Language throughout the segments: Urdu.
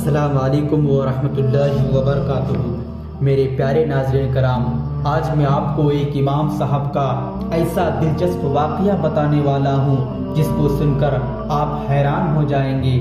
السلام علیکم ورحمۃ اللہ وبرکاتہ۔ میرے پیارے ناظرین کرام، آج میں آپ کو ایک امام صاحب کا ایسا دلچسپ واقعہ بتانے والا ہوں جس کو سن کر آپ حیران ہو جائیں گے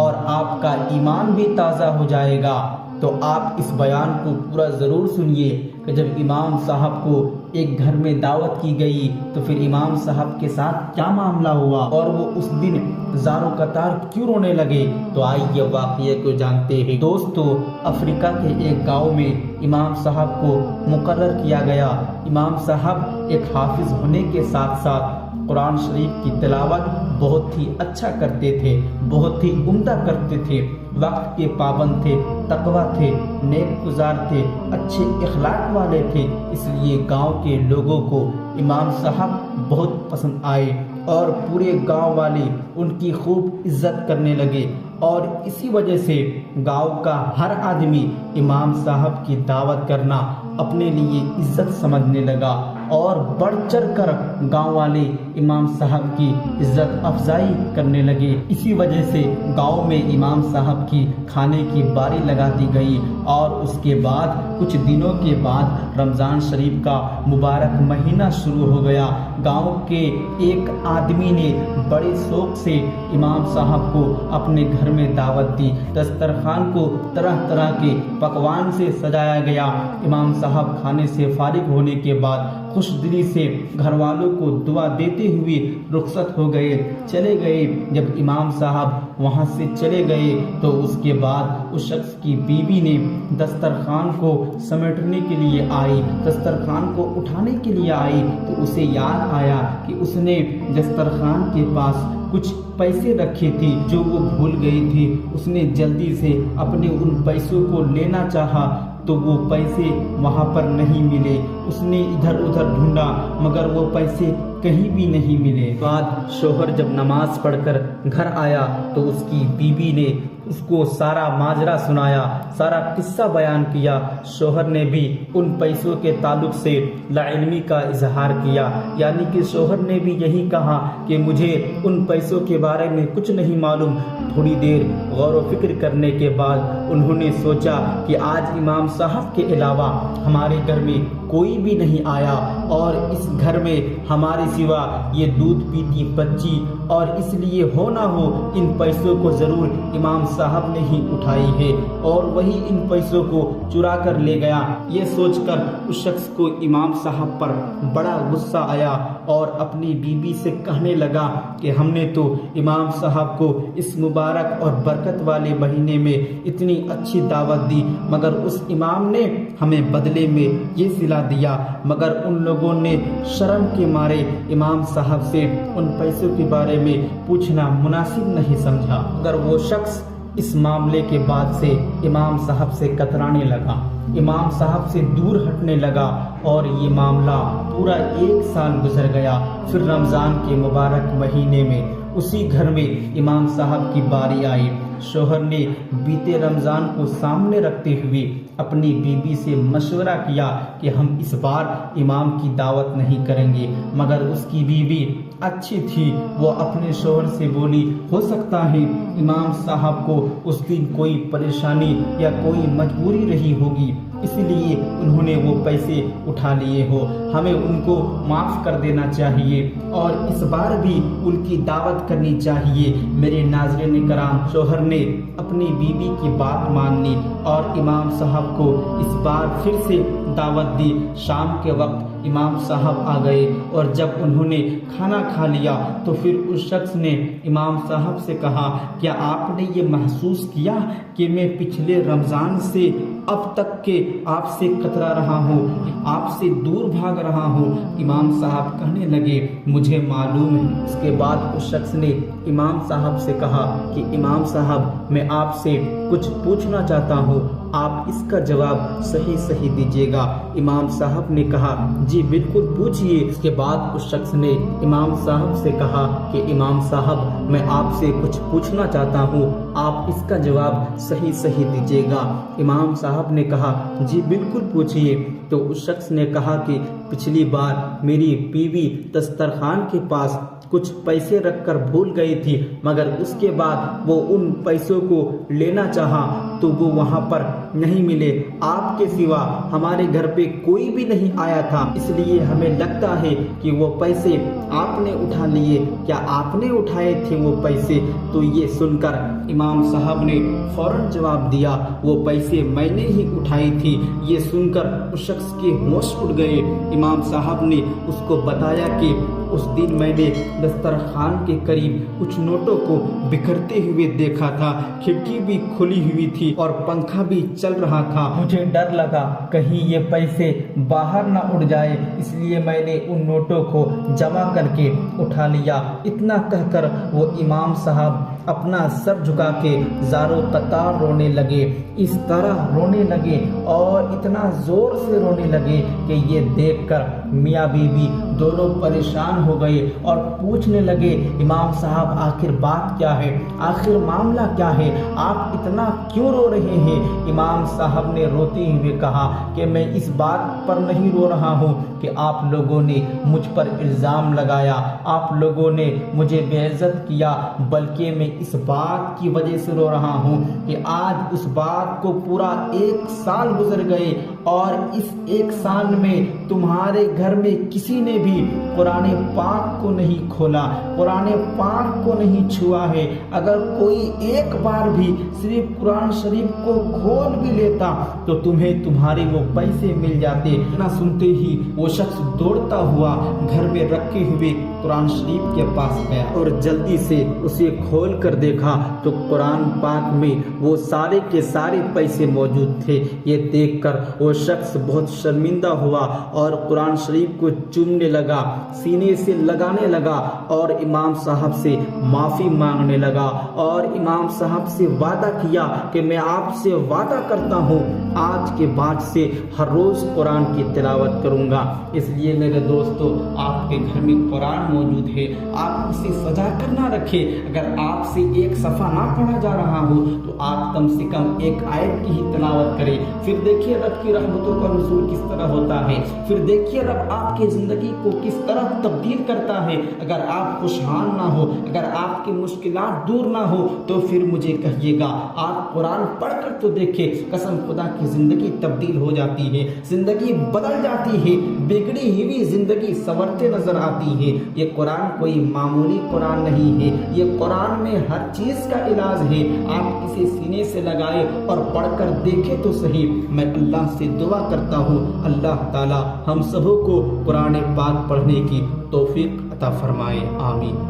اور آپ کا ایمان بھی تازہ ہو جائے گا۔ تو آپ اس بیان کو پورا ضرور سنیے کہ جب امام صاحب کو ایک گھر میں دعوت کی گئی تو پھر امام صاحب کے ساتھ کیا معاملہ ہوا اور وہ اس دن زاروں قطار کیوں رونے لگے۔ تو آئیے واقعے کو جانتے ہیں۔ دوستو، افریقہ کے ایک گاؤں میں امام صاحب کو مقرر کیا گیا۔ امام صاحب ایک حافظ ہونے کے ساتھ ساتھ قرآن شریف کی تلاوت بہت ہی اچھا کرتے تھے، بہت ہی عمدہ کرتے تھے، وقت کے پابند تھے، تقویٰ تھے، نیک گزار تھے، اچھے اخلاق والے تھے۔ اس لیے گاؤں کے لوگوں کو امام صاحب بہت پسند آئے اور پورے گاؤں والے ان کی خوب عزت کرنے لگے، اور اسی وجہ سے گاؤں کا ہر آدمی امام صاحب کی دعوت کرنا اپنے لیے عزت سمجھنے لگا، اور بڑھ چڑھ کر گاؤں والے امام صاحب کی عزت افزائی کرنے لگے۔ اسی وجہ سے گاؤں میں امام صاحب کی کھانے کی باری لگا دی گئی، اور اس کے بعد کچھ دنوں کے بعد رمضان شریف کا مبارک مہینہ شروع ہو گیا۔ گاؤں کے ایک آدمی نے بڑے شوق سے امام صاحب کو اپنے گھر میں دعوت دی۔ دسترخوان کو طرح طرح کے پکوان سے سجایا گیا۔ امام صاحب کھانے سے فارغ ہونے کے بعد خوش دلی سے گھر والوں کو دعا دیتے ہوئے رخصت ہو گئے، چلے گئے۔ جب امام صاحب وہاں سے چلے گئے تو اس کے بعد اس شخص کی بیوی نے دسترخوان کو سمیٹنے کے لیے آئی، دسترخوان کو اٹھانے کے لیے آئی، تو اسے یاد آیا کہ اس نے دسترخوان کے پاس کچھ پیسے رکھے تھے جو وہ بھول گئی تھی۔ اس نے جلدی سے اپنے ان پیسوں کو لینا چاہا تو وہ پیسے وہاں پر نہیں ملے۔ اس نے ادھر ادھر ڈھونڈا مگر وہ پیسے کہیں بھی نہیں ملے۔ بعد شوہر جب نماز پڑھ کر گھر آیا تو اس کی بیوی نے اس کو سارا ماجرا سنایا، سارا قصہ بیان کیا۔ شوہر نے بھی ان پیسوں کے تعلق سے لاعلمی کا اظہار کیا، یعنی کہ شوہر نے بھی یہی کہا کہ مجھے ان پیسوں کے بارے میں کچھ نہیں معلوم۔ تھوڑی دیر غور و فکر کرنے کے بعد انہوں نے سوچا کہ آج امام صاحب کے علاوہ ہمارے گھر میں کوئی بھی نہیں آیا، اور اس گھر میں ہمارے سوا یہ دودھ پیتی بچی، اور اس لیے ہو نہ ہو ان پیسوں کو ضرور امام صاحب نے ہی اٹھائی ہے اور وہی ان پیسوں کو چرا کر لے گیا۔ یہ سوچ کر اس شخص کو امام صاحب پر بڑا غصہ آیا اور اپنی بیوی سے کہنے لگا کہ ہم نے تو امام صاحب کو اس مبارک اور برکت والے مہینے میں اتنی اچھی دعوت دی، مگر اس امام نے ہمیں بدلے میں یہ صلہ دیا۔ مگر ان لوگوں نے شرم کے مارے امام صاحب سے ان پیسوں کے بارے میں پوچھنا مناسب نہیں سمجھا، مگر وہ شخص اس معاملے کے بعد سے امام صاحب سے کترانے لگا، امام صاحب سے دور ہٹنے لگا، اور یہ معاملہ پورا 1 سال گزر گیا۔ پھر رمضان کے مبارک مہینے میں اسی گھر میں امام صاحب کی باری آئی۔ شوہر نے بیتے رمضان کو سامنے رکھتے ہوئے اپنی بیوی سے مشورہ کیا کہ ہم اس بار امام کی دعوت نہیں کریں گے، مگر اس کی بیوی اچھی تھی، وہ اپنے شوہر سے بولی ہو سکتا ہے امام صاحب کو اس دن کوئی پریشانی یا کوئی مجبوری رہی ہوگی، اس لیے انہوں نے وہ پیسے اٹھا لیے ہو، ہمیں ان کو معاف کر دینا چاہیے اور اس بار بھی ان کی دعوت کرنی چاہیے۔ میرے ناظرین کرام، شوہر نے اپنی بیوی کی بات مان لی اور امام صاحب کو اس بار پھر سے دعوت دی۔ شام کے وقت امام صاحب آ گئے، اور جب انہوں نے کھانا کھا لیا تو پھر اس شخص نے امام صاحب سے کہا کیا آپ نے یہ محسوس کیا کہ میں پچھلے رمضان سے اب تک کے آپ سے کترا رہا ہوں، آپ سے دور بھاگ رہا ہوں؟ امام صاحب کہنے لگے مجھے معلوم ہے۔ اس کے بعد اس شخص نے امام صاحب سے کہا کہ امام صاحب میں آپ سے کچھ پوچھنا چاہتا ہوں، آپ اس کا جواب صحیح دیجیے گا۔ امام صاحب نے کہا جی بالکل پوچھئے۔ اس کے بعد اس شخص نے امام صاحب سے کہا کہ امام صاحب میں آپ سے کچھ پوچھنا چاہتا ہوں، آپ اس کا جواب صحیح دیجیے گا۔ امام صاحب نے کہا جی بالکل پوچھئے۔ تو اس شخص نے کہا کہ پچھلی بار میری بیوی دسترخوان کے پاس کچھ پیسے رکھ کر بھول گئی تھی، مگر اس کے بعد وہ ان پیسوں کو لینا چاہا تو وہ وہاں پر نہیں ملے۔ آپ کے سوا ہمارے گھر پہ کوئی بھی نہیں آیا تھا، اس لیے ہمیں لگتا ہے کہ وہ پیسے آپ نے اٹھا لیے۔ کیا آپ نے اٹھائے تھے وہ پیسے؟ تو یہ سن کر امام صاحب نے فوراً جواب دیا، وہ پیسے میں نے ہی اٹھائی تھی۔ یہ سن کر اس شخص کے ہوش اڑ گئے۔ امام صاحب نے اس کو بتایا کہ اس دن میں نے دسترخوان کے قریب کچھ نوٹوں کو بکھرتے ہوئے دیکھا تھا، کھڑکی بھی کھلی ہوئی تھی اور پنکھا بھی چل رہا تھا۔ مجھے ڈر لگا کہیں یہ پیسے باہر نہ اڑ جائے، اس لیے میں نے ان نوٹوں کو جمع کر کے اٹھا لیا۔ اتنا کہہ کر وہ امام صاحب اپنا سر جھکا کے زاروں قطار رونے لگے۔ اس طرح رونے لگے اور اتنا زور سے رونے لگے کہ یہ دیکھ کر میاں بیوی دونوں پریشان ہو گئے اور پوچھنے لگے، امام صاحب آخر بات کیا ہے؟ آخر معاملہ کیا ہے؟ آپ اتنا کیوں رو رہے ہیں؟ امام صاحب نے روتے ہوئے کہا کہ میں اس بات پر نہیں رو رہا ہوں کہ آپ لوگوں نے مجھ پر الزام لگایا، آپ لوگوں نے مجھے بے عزت کیا، بلکہ میں اس بات کی وجہ سے رو رہا ہوں کہ آج اس بات کو پورا 1 سال گزر گئے اور اس 1 سال میں تمہارے گھر میں کسی نے بھی قرآن پاک کو نہیں کھولا، قرآن پاک کو نہیں چھوا ہے۔ اگر کوئی ایک بار بھی صرف قرآن شریف کو کھول بھی لیتا تو تمہیں تمہارے وہ پیسے مل جاتے۔ اتنا سنتے ہی وہ شخص دوڑتا ہوا گھر میں رکھے ہوئے قرآن شریف کے پاس گیا اور جلدی سے اسے کھول کر دیکھا تو قرآن پاک میں وہ سارے کے سارے پیسے موجود تھے۔ یہ دیکھ کر وہ شخص بہت شرمندہ ہوا اور قرآن شریف کو چومنے لگا، سینے سے لگانے لگا اور امام صاحب سے معافی مانگنے لگا اور امام صاحب سے وعدہ کیا کہ میں آپ سے وعدہ کرتا ہوں آج کے بعد سے ہر روز قرآن کی تلاوت کروں گا۔ اس لیے میرے دوستو، آپ کے گھر میں قرآن موجود ہے، آپ اسے سجا کر نہ رکھیں۔ اگر آپ سے ایک صفحہ نہ پڑھا جا رہا ہو تو آپ کم سے کم ایک آیت کی ہی تلاوت کریں۔ پھر دیکھیے رب کی رحمتوں کا نزول کس طرح ہوتا ہے، پھر دیکھیے رب آپ کی زندگی کو کس طرح تبدیل کرتا ہے۔ اگر آپ خوشحال نہ ہو، اگر آپ کی مشکلات دور نہ ہو تو پھر مجھے کہیے گا، آپ قرآن پڑھ کر تو دیکھیں، قسم خدا کی زندگی تبدیل ہو جاتی ہے، زندگی بدل جاتی ہے، بگڑی ہوئی زندگی سنورتے نظر آتی ہے۔ یہ قرآن کوئی معمولی قرآن نہیں ہے، یہ قرآن میں ہر چیز کا علاج ہے۔ آپ اسے سینے سے لگائے اور پڑھ کر دیکھیں تو صحیح۔ میں اللہ سے دعا کرتا ہوں اللہ تعالی ہم سبوں کو قرآن پاک پڑھنے کی توفیق عطا فرمائے، آمین۔